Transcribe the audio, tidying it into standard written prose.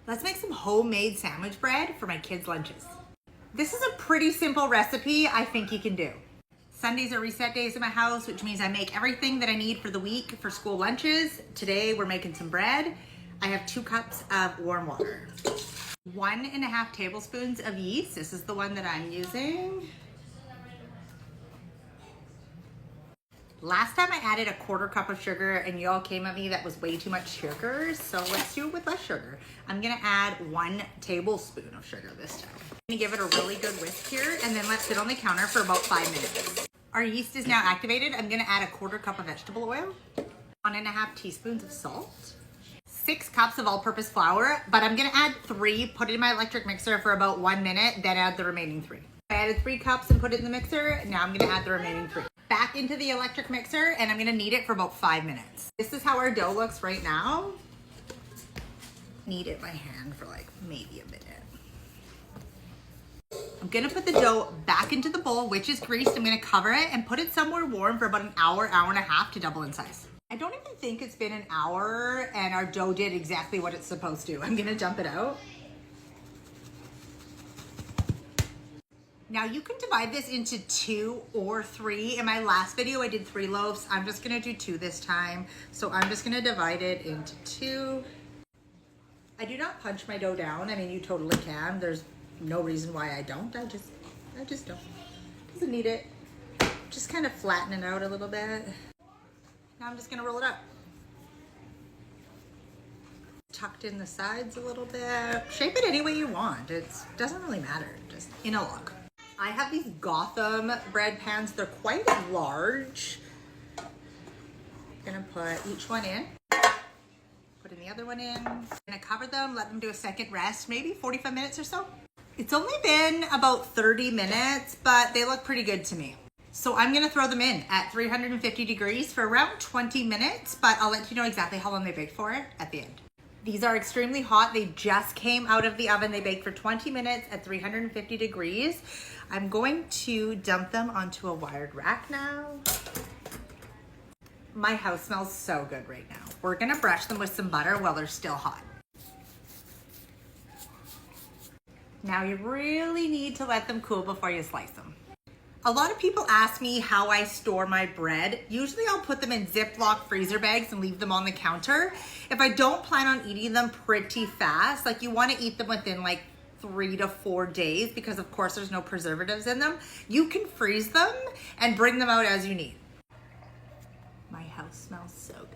Let's make some homemade sandwich bread for my kids' lunches. This is a pretty simple recipe I think you can do. Sundays are reset days in my house, which means I make everything that I need for the week for school lunches. Today we're making some bread. I have 2 cups of warm water. 1.5 tablespoons of yeast. This is the one that I'm using. Last time I added a 1/4 cup of sugar and y'all came at me that was way too much sugar, so let's do it with less sugar. I'm gonna add 1 tablespoon of sugar this time. I'm gonna give it a really good whisk here and then let it sit on the counter for about 5 minutes. Our yeast is now activated. I'm gonna add a 1/4 cup of vegetable oil, 1.5 teaspoons of salt, 6 cups of all-purpose flour, but I'm gonna add 3, put it in my electric mixer for about 1 minute, then add the remaining 3. I added 3 cups and put it in the mixer. Now I'm gonna add the remaining 3. Back into the electric mixer and I'm gonna knead it for about 5 minutes. This is how our dough looks right now. Knead it by hand for like maybe a minute. I'm gonna put the dough back into the bowl, which is greased. I'm gonna cover it and put it somewhere warm for about an hour, hour and a half to double in size. I don't even think it's been an hour and our dough did exactly what it's supposed to. I'm gonna dump it out. Now you can divide this into 2 or 3. In my last video, I did 3 loaves. I'm just gonna do 2 this time. So I'm just gonna divide it into 2. I do not punch my dough down. I mean, you totally can. There's no reason why I don't. I just don't. Doesn't need it. Just kind of flatten it out a little bit. Now I'm just gonna roll it up. Tucked in the sides a little bit. Shape it any way you want. It doesn't really matter, just in a log. I have these Gotham bread pans. They're quite large. I'm gonna put each one in. Put in the other one in. I'm gonna cover them, let them do a second rest, maybe 45 minutes or so. It's only been about 30 minutes, but they look pretty good to me. So I'm gonna throw them in at 350 degrees for around 20 minutes, but I'll let you know exactly how long they bake for at the end. These are extremely hot. They just came out of the oven. They bake for 20 minutes at 350 degrees. I'm going to dump them onto a wired rack now. My house smells so good right now. We're gonna brush them with some butter while they're still hot. Now you really need to let them cool before you slice them. A lot of people ask me how I store my bread. Usually I'll put them in Ziploc freezer bags and leave them on the counter. If I don't plan on eating them pretty fast, like you wanna eat them within like 3 to 4 days because of course there's no preservatives in them, you can freeze them and bring them out as you need. My house smells so good.